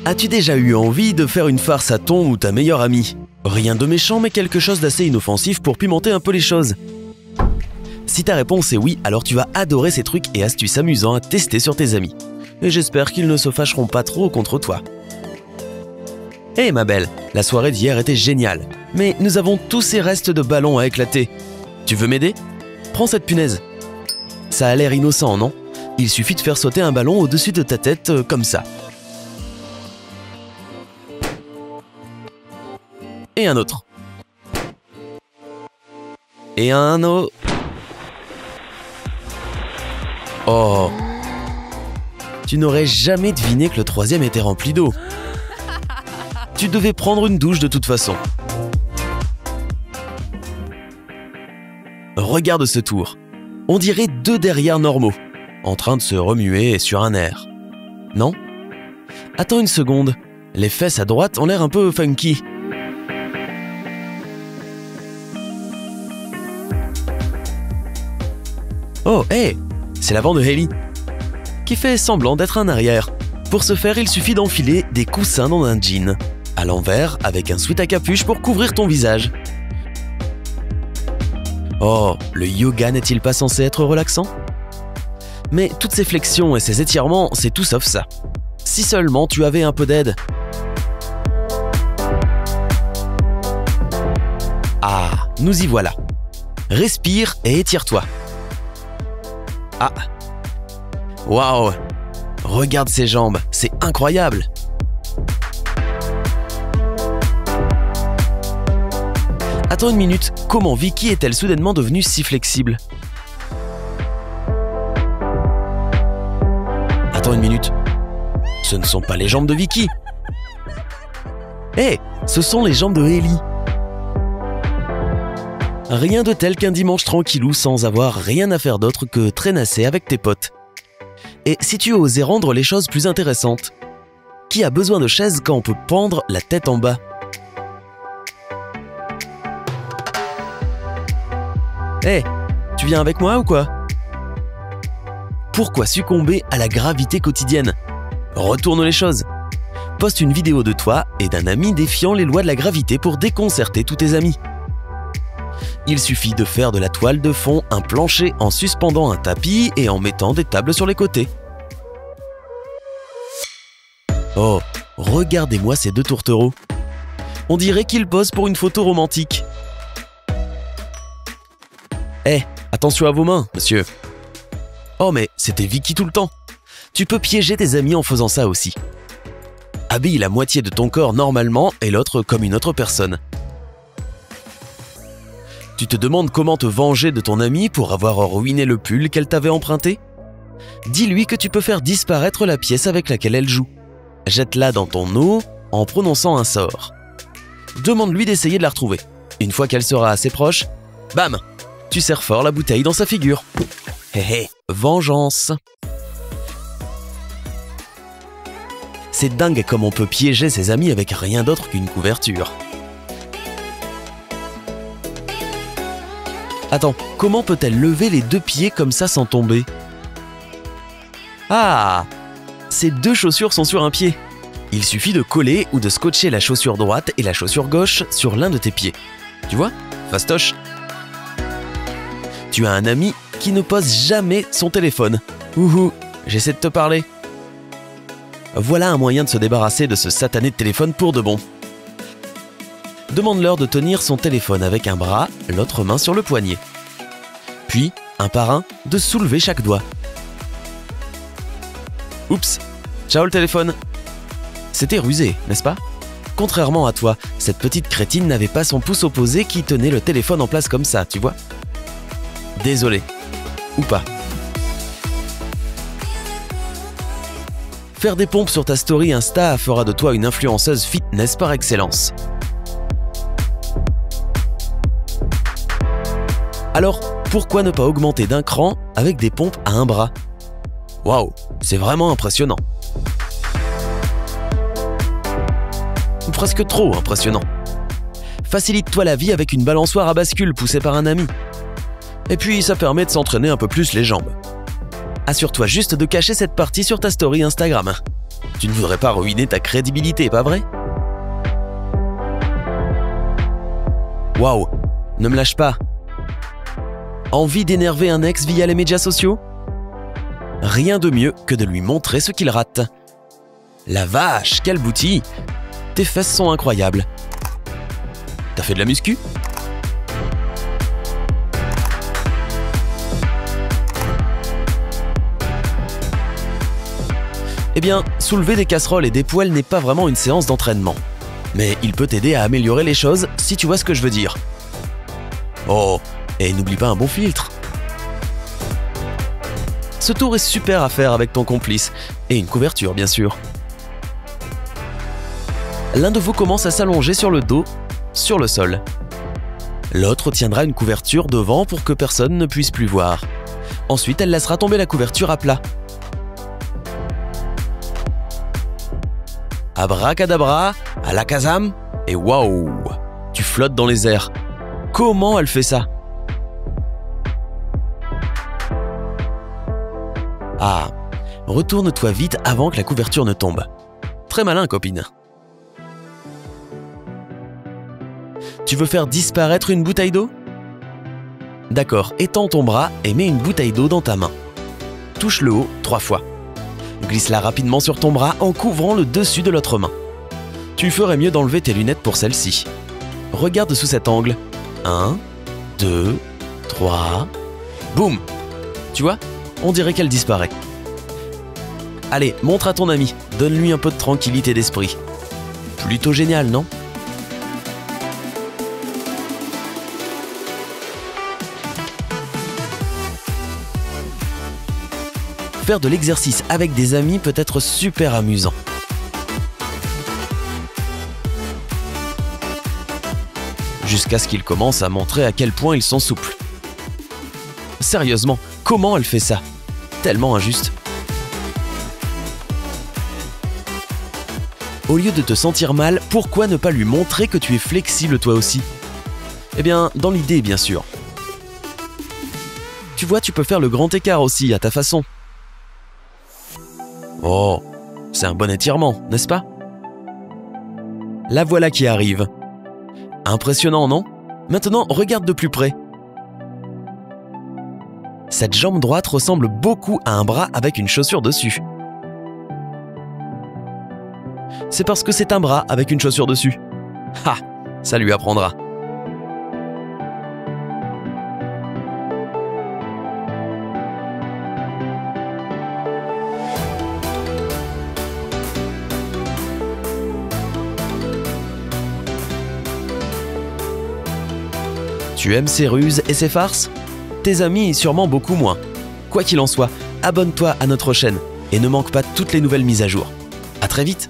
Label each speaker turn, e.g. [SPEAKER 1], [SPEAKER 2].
[SPEAKER 1] As-tu déjà eu envie de faire une farce à ton ou ta meilleure amie? Rien de méchant, mais quelque chose d'assez inoffensif pour pimenter un peu les choses. Si ta réponse est oui, alors tu vas adorer ces trucs et astuces amusants à tester sur tes amis. Et j'espère qu'ils ne se fâcheront pas trop contre toi. Hé ma belle, la soirée d'hier était géniale, mais nous avons tous ces restes de ballons à éclater. Tu veux m'aider? Prends cette punaise. Ça a l'air innocent, non? Il suffit de faire sauter un ballon au-dessus de ta tête, comme ça. Et un autre. Et un autre. Oh. Tu n'aurais jamais deviné que le troisième était rempli d'eau. Tu devais prendre une douche de toute façon. Regarde ce tour. On dirait deux derrières normaux, en train de se remuer sur un air. Non? Attends une seconde. Les fesses à droite ont l'air un peu funky. Oh, hé! C'est l'avant de Hailey, qui fait semblant d'être un arrière. Pour ce faire, il suffit d'enfiler des coussins dans un jean, à l'envers avec un sweat à capuche pour couvrir ton visage. Oh, le yoga n'est-il pas censé être relaxant? Mais toutes ces flexions et ces étirements, c'est tout sauf ça. Si seulement tu avais un peu d'aide. Ah, nous y voilà. Respire et étire-toi. Ah. Waouh. Regarde ses jambes, c'est incroyable. Attends une minute, comment Vicky est-elle soudainement devenue si flexible? Attends une minute, ce ne sont pas les jambes de Vicky. Hé, ce sont les jambes de Hailey. Rien de tel qu'un dimanche tranquillou sans avoir rien à faire d'autre que traînasser avec tes potes. Et si tu osais rendre les choses plus intéressantes, qui a besoin de chaises quand on peut pendre la tête en bas? Hé, tu viens avec moi ou quoi? Pourquoi succomber à la gravité quotidienne? Retourne les choses. Poste une vidéo de toi et d'un ami défiant les lois de la gravité pour déconcerter tous tes amis. Il suffit de faire de la toile de fond un plancher en suspendant un tapis et en mettant des tables sur les côtés. Oh, regardez-moi ces deux tourtereaux. On dirait qu'ils posent pour une photo romantique. Hé, attention à vos mains, monsieur. Oh mais c'était Vicky tout le temps. Tu peux piéger tes amis en faisant ça aussi. Habille la moitié de ton corps normalement et l'autre comme une autre personne. Tu te demandes comment te venger de ton amie pour avoir ruiné le pull qu'elle t'avait emprunté? Dis-lui que tu peux faire disparaître la pièce avec laquelle elle joue. Jette-la dans ton eau en prononçant un sort. Demande-lui d'essayer de la retrouver. Une fois qu'elle sera assez proche, bam! Tu serres fort la bouteille dans sa figure. Hé hé, vengeance! C'est dingue comme on peut piéger ses amis avec rien d'autre qu'une couverture. Attends, comment peut-elle lever les deux pieds comme ça sans tomber? Ah! Ces deux chaussures sont sur un pied. Il suffit de coller ou de scotcher la chaussure droite et la chaussure gauche sur l'un de tes pieds. Tu vois? Fastoche. Tu as un ami qui ne pose jamais son téléphone. Ouhou, j'essaie de te parler. Voilà un moyen de se débarrasser de ce satané de téléphone pour de bon. Demande-leur de tenir son téléphone avec un bras, l'autre main sur le poignet. Puis, un par un, de soulever chaque doigt. Oups, ciao le téléphone. C'était rusé, n'est-ce pas? Contrairement à toi, cette petite crétine n'avait pas son pouce opposé qui tenait le téléphone en place comme ça, tu vois? Désolé. Ou pas. Faire des pompes sur ta story Insta fera de toi une influenceuse fitness par excellence. Alors, pourquoi ne pas augmenter d'un cran avec des pompes à un bras? Waouh, c'est vraiment impressionnant. Ou presque trop impressionnant. Facilite-toi la vie avec une balançoire à bascule poussée par un ami. Et puis, ça permet de s'entraîner un peu plus les jambes. Assure-toi juste de cacher cette partie sur ta story Instagram. Tu ne voudrais pas ruiner ta crédibilité, pas vrai? Waouh, ne me lâche pas. Envie d'énerver un ex via les médias sociaux? Rien de mieux que de lui montrer ce qu'il rate. La vache, quel bouti! Tes fesses sont incroyables. T'as fait de la muscu? Eh bien, soulever des casseroles et des poêles n'est pas vraiment une séance d'entraînement. Mais il peut t'aider à améliorer les choses si tu vois ce que je veux dire. Oh, et n'oublie pas un bon filtre. Ce tour est super à faire avec ton complice, et une couverture bien sûr. L'un de vous commence à s'allonger sur le dos, sur le sol. L'autre tiendra une couverture devant pour que personne ne puisse plus voir. Ensuite, elle laissera tomber la couverture à plat. Abracadabra, alakazam, et waouh, tu flottes dans les airs. Comment elle fait ça? Ah, retourne-toi vite avant que la couverture ne tombe. Très malin, copine. Tu veux faire disparaître une bouteille d'eau? D'accord, étends ton bras et mets une bouteille d'eau dans ta main. Touche le haut 3 fois. Glisse-la rapidement sur ton bras en couvrant le dessus de l'autre main. Tu ferais mieux d'enlever tes lunettes pour celle-ci. Regarde sous cet angle. 1, 2, 3... Boum! Tu vois? On dirait qu'elle disparaît. Allez, montre à ton ami. Donne-lui un peu de tranquillité d'esprit. Plutôt génial, non? Faire de l'exercice avec des amis peut être super amusant. Jusqu'à ce qu'ils commencent à montrer à quel point ils sont souples. Sérieusement, comment elle fait ça? Tellement injuste. Au lieu de te sentir mal, pourquoi ne pas lui montrer que tu es flexible toi aussi? Eh bien, dans l'idée, bien sûr. Tu vois, tu peux faire le grand écart aussi, à ta façon. Oh, c'est un bon étirement, n'est-ce pas? La voilà qui arrive. Impressionnant, non? Maintenant, regarde de plus près. Cette jambe droite ressemble beaucoup à un bras avec une chaussure dessus. C'est parce que c'est un bras avec une chaussure dessus. Ha! Ça lui apprendra. Tu aimes ces ruses et ces farces? Tes amis sûrement beaucoup moins. Quoi qu'il en soit, abonne-toi à notre chaîne et ne manque pas toutes les nouvelles mises à jour. À très vite!